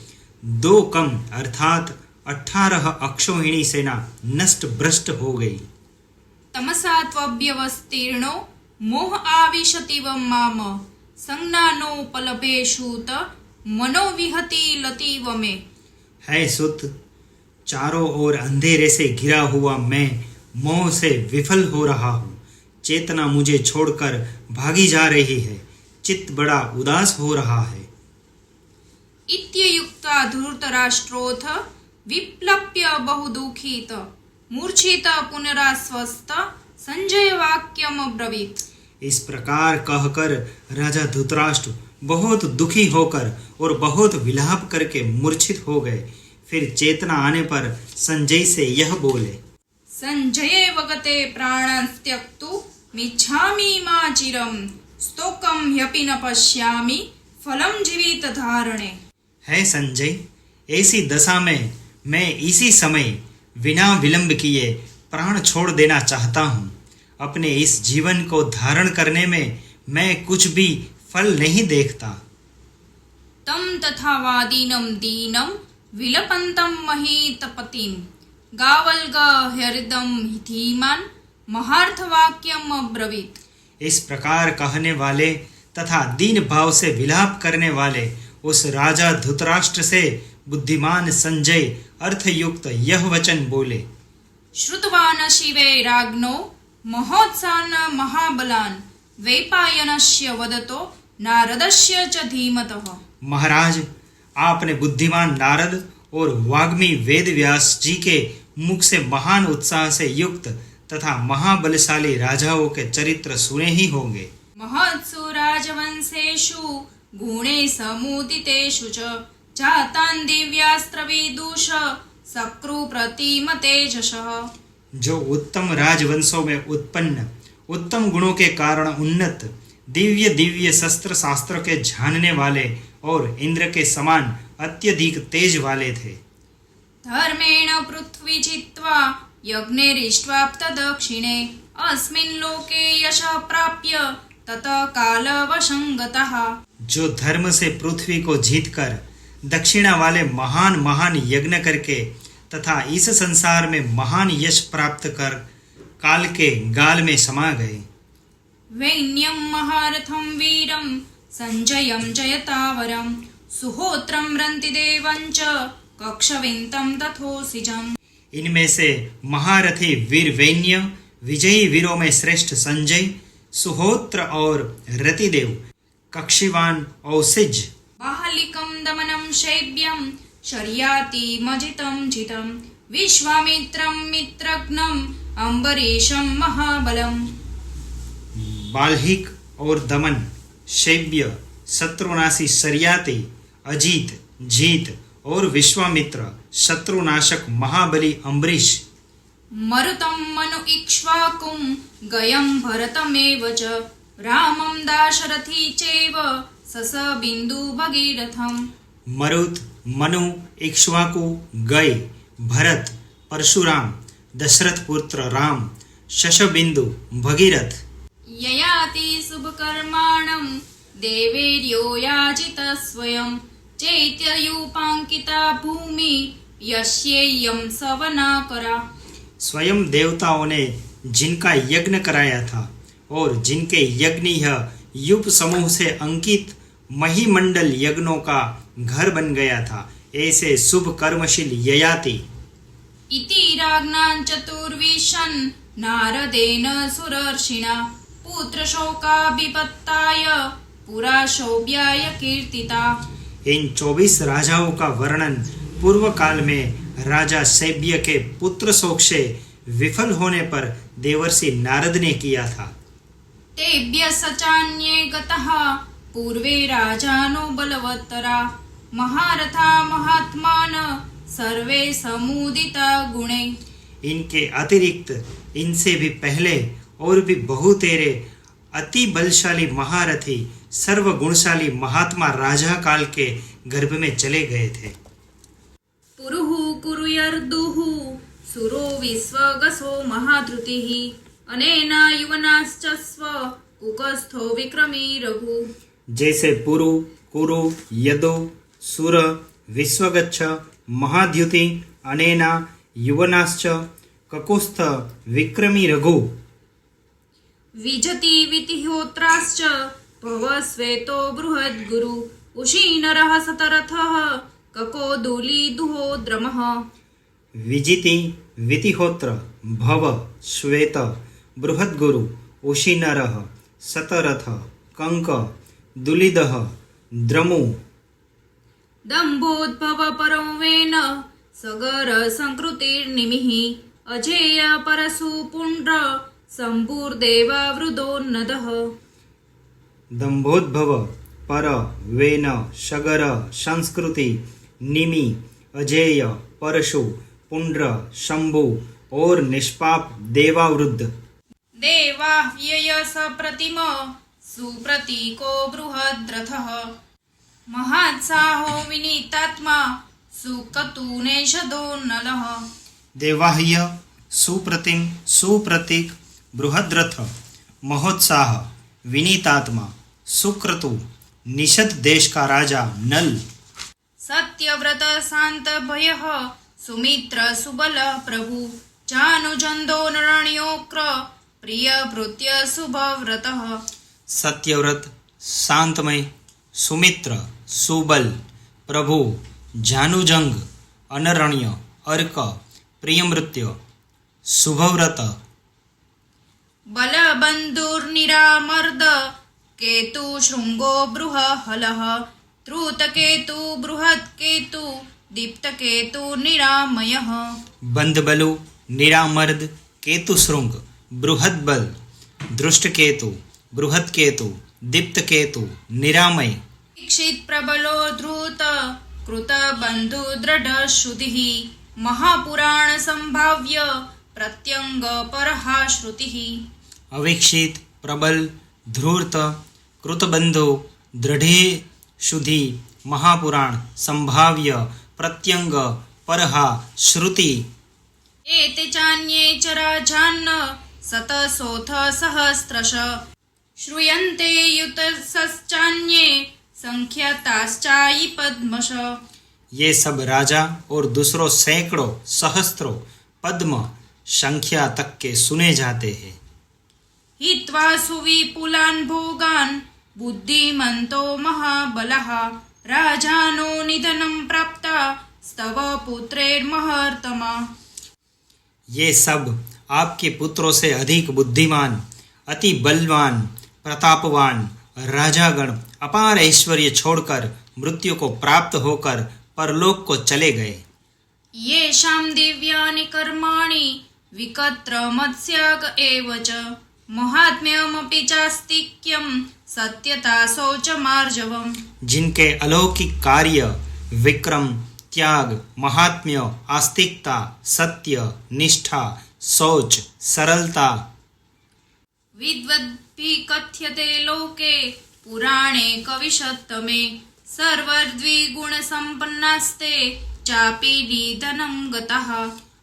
2 कम अर्थात 18 अक्षौहिणी सेना नष्ट भ्रष्ट हो गई। तमसा त्वभ्यवस्तीर्णो मोह आविशतिव माम संज्ञानोपलभेषुत मनोविहति लतीव में। है सुत, चारों ओर अंधेरे से घिरा हुआ मैं मोह से विफल हो रहा हूँ। चेतना मुझे छोड़कर भागी जा रही है, चित्त बड़ा उदास हो रहा है। इत्युक्त्वा धृतराष्ट्रोऽथ विप्लव्य बहुदुःखित मूर्छित पुनराश्वस्त संजय वाक्यम अब्रवीत। इस प्रकार कहकर राजा धृतराष्ट्र बहुत दुखी होकर और बहुत विलाप करके मूर्छित हो गए। फिर चेतना आने पर संजय से यह बोले, संजय वगते प्राणान् त्यक्तु मिच्छामि मा चिरं स्तोकं ह्यपि न पश्यामि फलं जीवित धारणे। है संजय, ऐसी दशा में मैं इसी समय बिना विलंब किए प्राण छोड़ देना चाहता हूँ। अपने इस जीवन को धारण करने में मैं कुछ भी फल नहीं देखता। तम तथा वादीनं दीनं विलपन्तं महीतपतिं गावल्ग हृदम धीमान महार्थवाक्यम अब्रवीत। इस प्रकार कहने वाले तथा दीन भाव से विलाप करने वाले उस राजा धृतराष्ट्र से बुद्धिमान संजय अर्थयुक्त यह वचन बोले। श्रुतवान शिवे राज्ञो महोत्सान महाबलान वैपायनस्य वदतो नारदस्य च धीमतः। महाराज, आपने बुद्धिमान नारद और वाग्मी वेद व्यास जी के मुख से महान उत्साह से युक्त तथा महाबलशाली राजाओं के चरित्र सुने ही होंगे। महत्सु राजवंशेषु गुणे समुदितेषु च जातान् दिव्यास्त्र विदुष सक्रू प्रतिम तेजसः। जो उत्तम राजवंशों में उत्पन्न उत्तम गुणों के कारण उन्नत दिव्य दिव्य शस्त्र शास्त्र के जानने वाले और इंद्र के समान अत्यधिक तेज वाले थे। धर्मेण पृथ्वी जित्वा यज्ञेरिष्ट्वाप्त दक्षिणे अस्मिन् लोके यशः प्राप्य ततः कालवशंगतः। जो धर्म से पृथ्वी को जीतकर दक्षिणा वाले महान महान यज्ञ करके तथा इस संसार में महान यश प्राप्त कर काल के गाल में समा गए। वैन्यं महारथं वीरं संजयं जयतावरं सुहोत्रं रन्तिदेवं च कक्षविन्तं तथोसिजम्। इनमें से महारथी वीर वैन्य विजयी वीरों में श्रेष्ठ संजय, सुहोत्र और रतिदेव, कक्षिवान औसिज। बाहलिकं दमनं शैब्यं शर्यातिमजितं जितं विश्वामित्रं मित्रघ्नं अम्बरीशं महाबलम्। बाल्हिक और दमन, शैब्य, शत्रुनाशी शर्याति, अजीत, जीत और विश्वामित्र शत्रुनाशक महाबली अम्बरीश। मरुतं मनु इक्ष्वाकुं गयं भरतमेव च रामं दाशरथी चैव ससबिन्दु भगीरथम्। मरुत, मनु, इक्ष्वाकु, गय, भरत, परशुराम, दशरथ पुत्र राम, शशबिंदु, भगीरथ। ययाति शुभकर्माणं देवेर्यो याजितः स्वयं चैत्ययूपाङ्किता भूमि यस्येयं सवनाकरा। स्वयं देवताओं ने जिनका यज्ञ कराया था और जिनके यज्ञ यह युप समूह से अंकित महिमंडल यज्ञों का घर बन गया था, ऐसे शुभ कर्मशील ययाति। इति राज्ञां चतुर्विंशन् नारदेन सुरर्षिणा पुत्रशोकाभिपत्ताय पुरा शौर्याय कीर्तिता। इन 24 राजाओं का वर्णन पूर्व काल में राजा शैब्य के पुत्र शोक से विफल होने पर देवर्षि नारद ने किया था। तेभ्य सचान्ये गतः पूर्वे राजानो बलवत्तरा महारथा महात्मान सर्वे समुदिता गुणे। इनके अतिरिक्त इनसे भी पहले और भी बहुतेरे अति बलशाली महारथी सर्वगुणशाली महात्मा राजा काल के गर्भ में चले गए थे। पुरुः कुरुयर्दुः सुरो विश्वगसो महाधृतिः अनेन युवनाश्च स्व कुकस्थो विक्रमी रघु। जैसे पुरु, कुरु, यदु, सुर, विश्वगच्छ, महाद्युति, अनेना, युवनाश्च, ककुस्थ, विक्रमी रघु। विजति वितिहोत्राश्च भव श्वेतो बृहद्गुरु उशीनरः शतरथः ककोदूली दुहोद्रमः। विजिति, वितिहोत्र, भव, श्वेत, बृहद्गुरु, उशीनरः, शतरथ, कंक, दुलिदः, द्रमु। दम्भोद्भव परमेन सगर संकृतिर्निमिः अजेय परशु पुण्ड्र शम्भुर्देवावृदोन्नदः। दंभोद्भव, पर, वेन, शगर, संस्कृति, निमि, अजेय, परशु, पुण्ड्र, शंभु और निष्पाप देवावृद्ध। देवाह्ययस प्रतिम सुप्रतीको बृहद्रथः महात्साहो विनीतात्मा सुकतुनेशदोन्नलः। देवाह्य, सुप्रतिम, सुप्रतीक, बृहद्रथ, महोत्साह, विनीतात्मा, सुक्रतु, निषद देश का राजा नल। सत्यव्रत शांत भयः सुमित्र सुबल प्रभु जानुजन्दो नरण्योक्र प्रिय भृत्य शुभव्रतः। सत्यव्रत, शांतमय, सुमित्र, सुबल, प्रभु, जानुजंग, अनरण्य, अर्क, प्रियमृत्य, शुभव्रत। बलबन्धुर्निरामर्द केतु शृङ्गो बृहहलः द्रुतकेतु बृहत्केतु दीप्तकेतु निरामयः। बंधबलु, निरामर्द, केतु श्रृंग, बृहद बल, दृष्ट केतु, बृहद केतु, दीप्त केतु, निरामय। दीक्षित प्रबलो धृत कृत बंधु दृढ़ श्रुतिः महापुराण संभाव्य प्रत्यंग परहा श्रुतिः। अवीक्षित, प्रबल, धूर्त, कृतबंधु, दृढ़े शुद्धि, महापुराण, संभाव्य, प्रत्यंग, परहा, श्रुति। एते चान्ये च राजान्न शतशोऽथ सहस्रश श्रूयन्ते युतसश्चान्ये संख्याताश्चायि पद्मश। ये सब राजा और दूसरों सैकड़ों सहस्त्रों पद्म संख्या तक के सुने जाते हैं। हित्वा सुविपुलान् भोगान् बुद्धिमन्तो महाबलः राजानो निधनं प्राप्ता स्तव पुत्रेर्महर्तमा। ये सब आपके पुत्रों से अधिक बुद्धिमान, अति बलवान, प्रतापवान राजागण अपार ऐश्वर्य छोड़कर मृत्यु को प्राप्त होकर परलोक को चले गए। येषां दिव्यानि कर्माणि विकत्र मत्स्याग एव च महात्म्यमपि चास्तिक्यं सत्यता शौचमार्जवम्। जिनके अलौकिक कार्य विक्रम, त्याग, महात्म्य, आस्तिकता, सत्य, निष्ठा, शौच, सरलता। विद्वद्भिः कथ्यते लोके पुराणे कविशत्तमे सर्वद्विगुणसम्पन्नास्ते चापि निधनं गतः।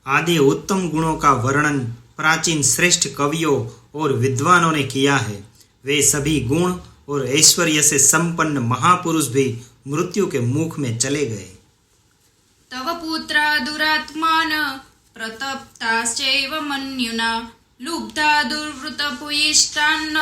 आदि उत्तम गुणों का वर्णन प्राचीन श्रेष्ठ कवियों और विद्वानों ने किया है। वे सभी गुण और ऐश्वर्य से संपन्न महापुरुष भी मृत्यु के मुख में चले गए। तव पुत्रा दुरात्मान प्रतप्ताश्चैव मन्युना लुब्धा दुर्वृतपुयिष्टान्न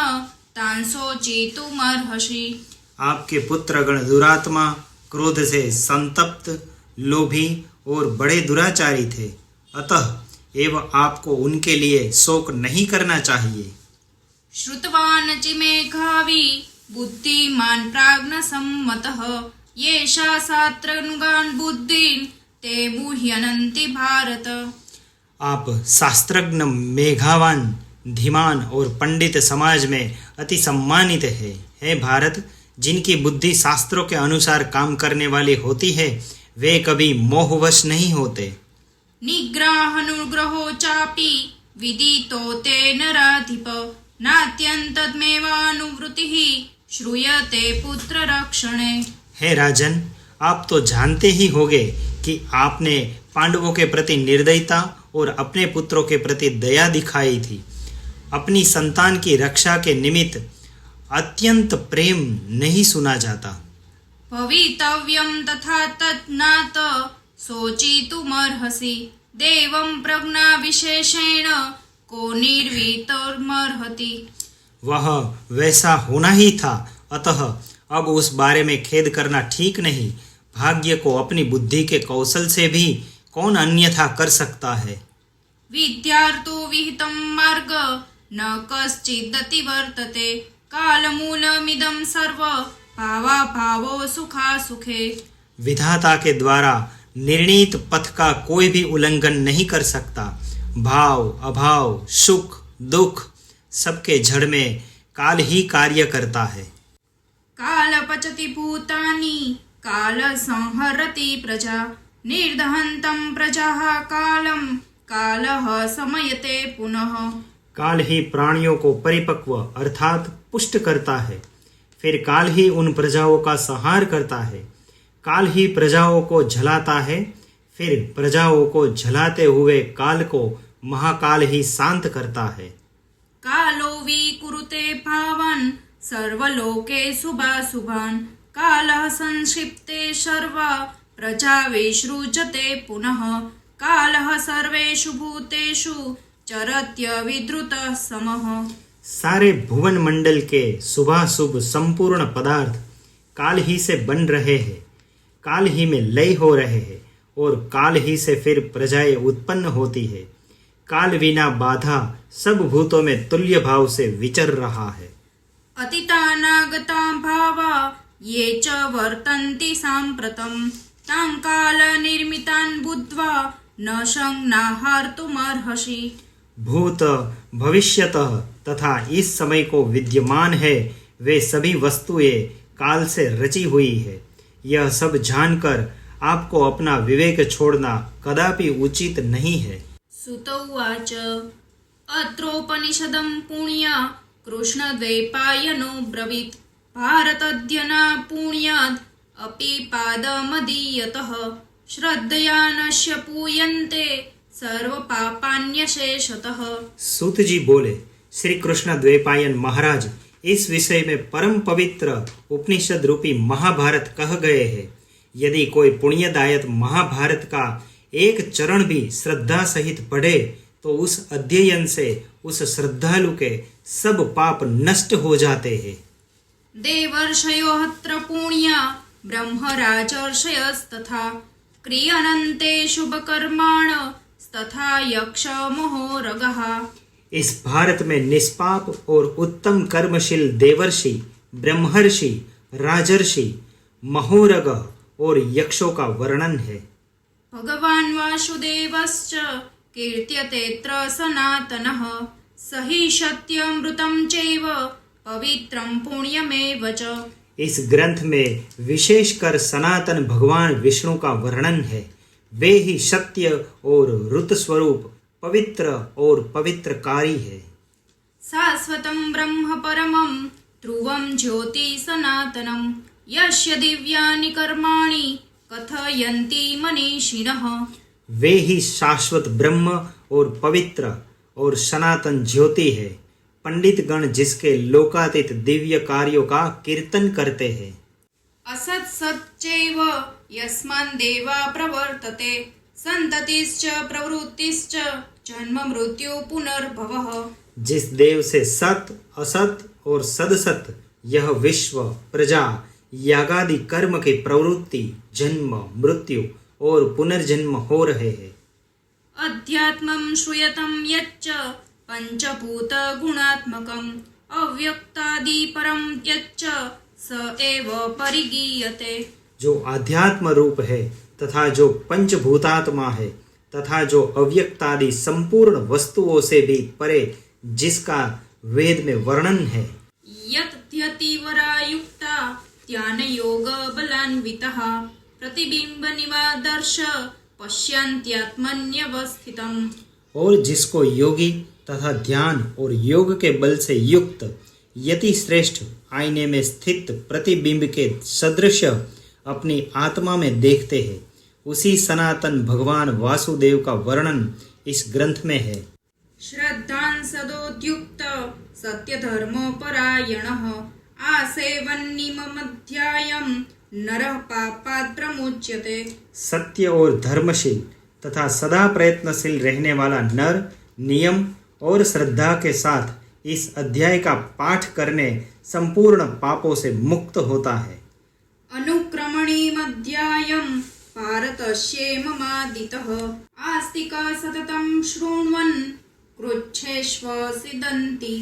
तान् शोचितुमर्हसि। आपके पुत्रगण दुरात्मा, क्रोध से संतप्त, लोभी और बड़े दुराचारी थे, अतः एवं आपको उनके लिए शोक नहीं करना चाहिए। श्रुतवान् चिमेघावि बुद्धिमान् प्राज्ञसम्मतः येषा शास्त्रनुगान् बुद्धिन् ते मुह्यनन्ति भारत। आप शास्त्रज्ञ, मेघावान, धीमान और पंडित समाज में अति सम्मानित है भारत। जिनकी बुद्धि शास्त्रों के अनुसार काम करने वाली होती है वे कभी मोहवश नहीं होते। निग्रहानुग्रहो चापि विदितो ते नराधिप नात्यन्तमेवानुवृत्तिः श्रूयते पुत्र रक्षणे। हे राजन, आप तो जानते ही होंगे कि आपने पांडवों के प्रति निर्दयता और अपने पुत्रों के प्रति दया दिखाई थी। अपनी संतान की रक्षा के निमित्त अत्यंत प्रेम नहीं सुना जाता। भवितव्यं तथा तत् शोचितुमर्हसि देवं प्रज्ञा विशेषेण को निर्वीतोर्मर्हति। वह वैसा होना ही था, अतः अब उस बारे में खेद करना ठीक नहीं। भाग्य को अपनी बुद्धि के कौशल से भी कौन अन्यथा कर सकता है। विद्यार्थो विहितं मार्ग न कश्चिदति वर्तते कालमूलमिदं सर्व भावाभावो सुखासुखे। विधाता के द्वारा निर्णीत पथ का कोई भी उल्लंघन नहीं कर सकता। भाव, अभाव, सुख, दुख सबके जड़ में काल ही कार्य करता है। काल पचति भूतानि काल संहरति प्रजा निर्दहन्तं प्रजाः कालं कालः समयते पुनः। काल ही प्राणियों को परिपक्व अर्थात पुष्ट करता है, फिर काल ही उन प्रजाओं का संहार करता है। काल ही प्रजाओं को झलाता है, फिर प्रजाओं को झलाते हुए काल को महाकाल ही शांत करता है। कालो विकुरुते भावान् सर्वलोके शुभाशुभान् कालः संक्षिप्ते सर्वा प्रजा विसृजते पुनः कालः सर्वेषु भूतेषु चरत्य विद्रुतः समः। सारे भुवन मंडल के शुभाशुभ संपूर्ण पदार्थ काल ही से बन रहे हैं, काल ही में लय हो रहे हैं और काल ही से फिर प्रजाएं उत्पन्न होती है। काल बिना बाधा सब भूतों में तुल्य भाव से विचर रहा है। अतीतानागता भावा ये च वर्तन्ति साम्प्रतं तां कालनिर्मितान् बुद्ध्वा न संज्ञाहर्तुमर्हसि। भूत भविष्यतः तथा इस समय को विद्यमान है वे सभी वस्तुएं काल से रची हुई है। यह सब जानकर आपको अपना विवेक छोड़ना कदापि उचित नहीं है। सुत उवाच अत्रोपनिषदं पुण्या कृष्णद्वैपायनो ब्रवीत् भारतद्य न पुण्याद् अपि पादमदीयतः श्रद्धया नश्य पूयन्ते सर्वपापान्यशेषतः। सूत जी बोले, श्री कृष्ण द्वैपायन महाराज इस विषय में परम पवित्र उपनिषद रूपी महाभारत कह गए हैं। यदि कोई पुण्यदायक महाभारत का एक चरण भी श्रद्धा सहित पढ़े तो उस अध्ययन से उस श्रद्धालु के सब पाप नष्ट हो जाते हैं। देवर्षयो हत्र पुण्या ब्रह्मराजर्षयस्तथा क्रियन्ते शुभकर्माण तथा यक्ष महोरगः। इस भारत में निष्पाप और उत्तम कर्मशील देवर्षि, ब्रह्मर्षि, राजर्षि, महोरग और यक्षों का वर्णन है। भगवान् वासुदेवश्च कीर्त्यतेऽत्र सनातनः स हि सत्यमृतं चैव पवित्रं पुण्यमेव च। इस ग्रंथ में विशेषकर सनातन भगवान विष्णु का वर्णन है। वे ही सत्य और ऋत स्वरूप पवित्र और पवित्रकारी है। शाश्वतं ब्रह्म परमं ध्रुवं ज्योति सनातनं यस्य दिव्यानि कर्माणि कथयन्ति मनीषिणः। वे ही शाश्वत ब्रह्म और पवित्र और सनातन ज्योति है, पंडित गण जिसके लोकातीत दिव्य कार्यों का कीर्तन करते हैं। असत् सच्चैव यस्मान् देवा प्रवर्तते संततिश्च प्रवृत्तिश्च जन्म मृत्यु पुनर्भवः। जिस देव से सत, असत और सदसत यह विश्व, प्रजा, यागादि कर्म की प्रवृत्ति, जन्म, मृत्यु और पुनर्जन्म हो रहे हैं। अध्यात्मं श्रूयतं यच्च पंचभूत गुणात्मकम् अव्यक्तादि परं यच्च स एव परिगीयते। जो आध्यात्म रूप है तथा जो पंचभूतात्मा है तथा जो अव्यक्तादि संपूर्ण वस्तुओं से भी परे जिसका वेद में वर्णन है। यत्यतिवरायुक्ता ध्यान योग बलान्वितः प्रतिबिंब निवादर्श पश्यन्त्यात्मन्यवस्थितम्। और जिसको योगी तथा ध्यान और योग के बल से युक्त यति श्रेष्ठ आईने में स्थित प्रतिबिंब के सदृश अपनी आत्मा में देखते हैं, उसी सनातन भगवान वासुदेव का वर्णन इस ग्रंथ में है। श्रद्धां सदोद्युक्त सत्य धर्म परायणः आसेवन्निममध्यायं नरः पापात् प्रमुच्यते। सत्य और धर्मशील तथा सदा प्रयत्नशील रहने वाला नर नियम और श्रद्धा के साथ इस अध्याय का पाठ करने संपूर्ण पापों से मुक्त होता है। अनुक्रमणीमध्यायं भारतस्येममादितः आस्तिका सततं शृण्वन् कृच्छ्रेष्वसिदन्ति।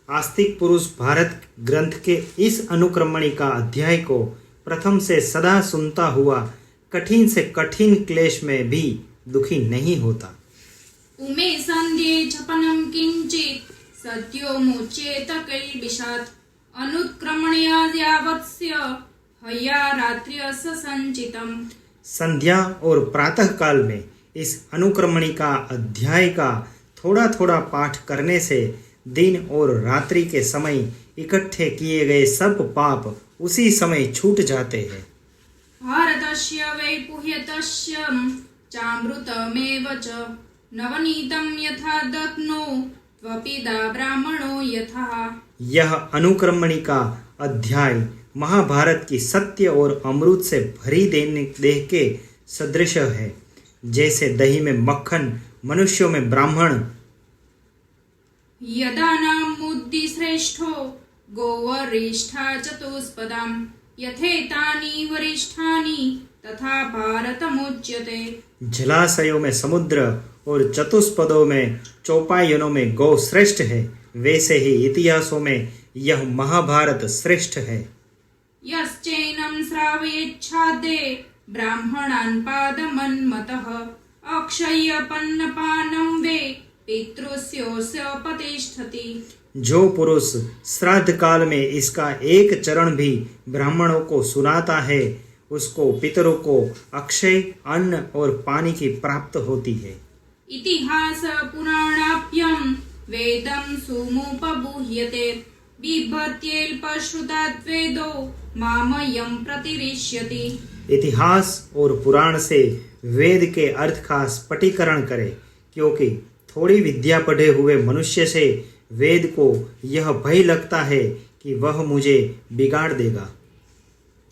आस्तिक पुरुष भारत ग्रंथ के इस अनुक्रमणि का अध्याय को प्रथम से सदा सुनता हुआ कठिन से कठिन क्लेश में भी दुखी नहीं होता। उमे संध्ये जपनं किंचित सद्यो मुच्येत कैर्विषात् अनुक्रमण्याद्यावत्स्य हया रात्र्यस संचितम्। संध्या और प्रातः काल में इस अनुक्रमणि का अध्याय का थोड़ा थोड़ा पाठ करने से दिन और रात्रि के समय इकट्ठे किए गए सब पाप उसी समय छूट जाते हैं। भारतस्य वैपुह्यतस्य चामृतमेव च नवनीतं यथा दत्नो त्वपिता ब्राह्मणो यथा। यह अनुक्रमणि का अध्याय महाभारत की सत्य और अमृत से भरी देह के सदृश है। जैसे दही में मक्खन, मनुष्यों में ब्राह्मण। यदानामुद्दिश्रेष्ठो गोवरिष्ठा चतुष्पदाम् यथेतानि वरिष्ठानि तथा भारतमुच्यते। जलाशयों में समुद्र और चतुष्पदों में चौपायनों में गौ श्रेष्ठ है, वैसे ही इतिहासों में यह महाभारत श्रेष्ठ है। यश्चैनं श्रावयेच्छादे ब्राह्मणान् पादमन्मतः अक्षय्यपन्नपानं वे पितृस्योऽस्य प्रतिष्ठति। जो पुरुष श्राद्ध काल में इसका एक चरण भी ब्राह्मणों को सुनाता है, उसको पितरों को अक्षय अन्न और पानी की प्राप्त होती है। इतिहास पुराणाभ्यं वेदं सुमुपबुह्यते बिभत्येल्पश्रुताद्वेदो मामयं प्रतिरिष्यति। इतिहास और पुराण से वेद के अर्थ का स्फटिकरण करें, क्योंकि थोड़ी विद्या पढ़े हुए मनुष्य से वेद को यह भय लगता है कि वह मुझे बिगाड़ देगा।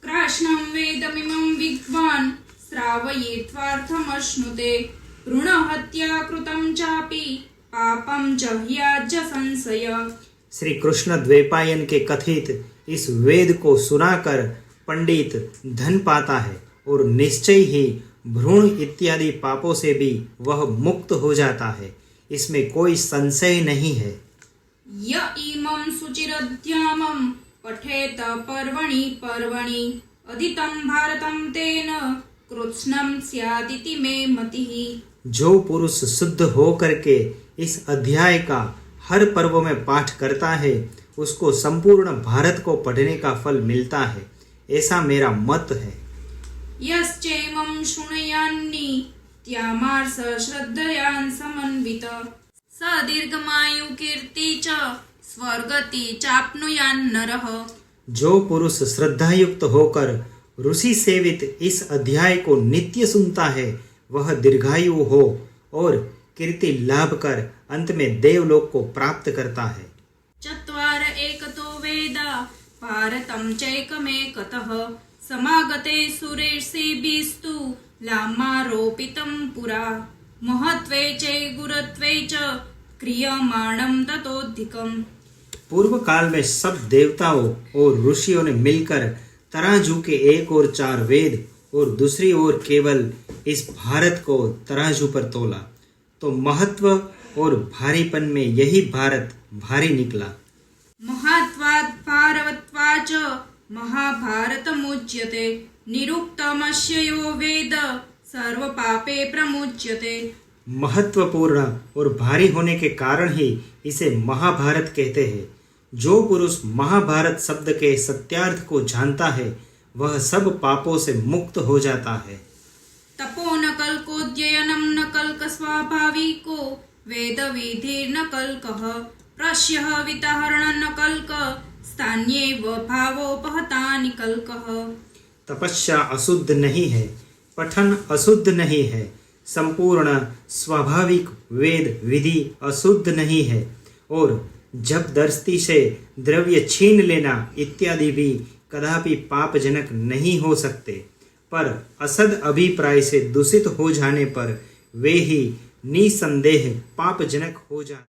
कृष्णं वेदमिमं विद्वान् श्रावयित्वार्थमश्नुते भ्रूणहत्या कृतं चापि पापं जह्याज संशय। श्री कृष्ण द्वैपायन के कथित इस वेद को सुनाकर पंडित धन पाता है और निश्चय ही भ्रूण इत्यादि पापों से भी वह मुक्त हो जाता है, इसमें कोई संशय नहीं है। य इमं सुचिरद्यामं पठेत पर्वणि पर्वणि अधीतं भारतं तेन कृत्स्नं स्यादिति मे मतिः। जो पुरुष शुद्ध हो करके इस अध्याय का हर पर्व में पाठ करता है, उसको संपूर्ण भारत को पढ़ने का फल मिलता है, ऐसा मेरा मत है। यश्चैमं शृणुयान्नित्यामार्ष श्रद्धयान् समन्वित स दीर्घमायु कीर्ति च स्वर्गति चाप्नुयान् नरः। जो पुरुष श्रद्धायुक्त होकर ऋषि सेवित इस अध्याय को नित्य सुनता है, वह दीर्घायु हो और कीर्ति लाभ कर अंत में देवलोक को प्राप्त करता है। चत्वार एकतो वेदा भारतं चैकमेकतः समागते सुरेर्षिभिस्तु लामारोपितं पुरा महत्वे च गुरुत्वे च क्रियमाणं ततोऽधिकम्। पूर्व काल में सब देवताओं और ऋषियों ने मिलकर तराजू के एक ओर 4 वेद और दूसरी ओर केवल इस भारत को तराजू पर तोला, तो महत्व और भारीपन में यही भारत भारी निकला। महत्वात् भारवत्वाच् महाभारतमुच्यते निरुक्तमस्य यो वेद सर्वपापे प्रमुच्यते। महत्वपूर्ण और भारी होने के कारण ही इसे महाभारत कहते हैं। जो पुरुष महाभारत शब्द के सत्यार्थ को जानता है, वह सब पापों से मुक्त हो जाता है। तपो न कल्कोऽध्ययनं न कल्क स्वाभाविको वेद विधिर्न कल्कः प्रश्यः वितहरणं न कल्क स्थान्येव भावोपहतानि कल्कः। तपस्या अशुद्ध नहीं है, पठन अशुद्ध नहीं है, संपूर्ण स्वाभाविक वेद विधि अशुद्ध नहीं है, और जबरदस्ती से द्रव्य छीन लेना इत्यादि भी कदापि पापजनक नहीं हो सकते, पर असद अभिप्राय से दूषित हो जाने पर वे ही निसंदेह पापजनक हो जाते।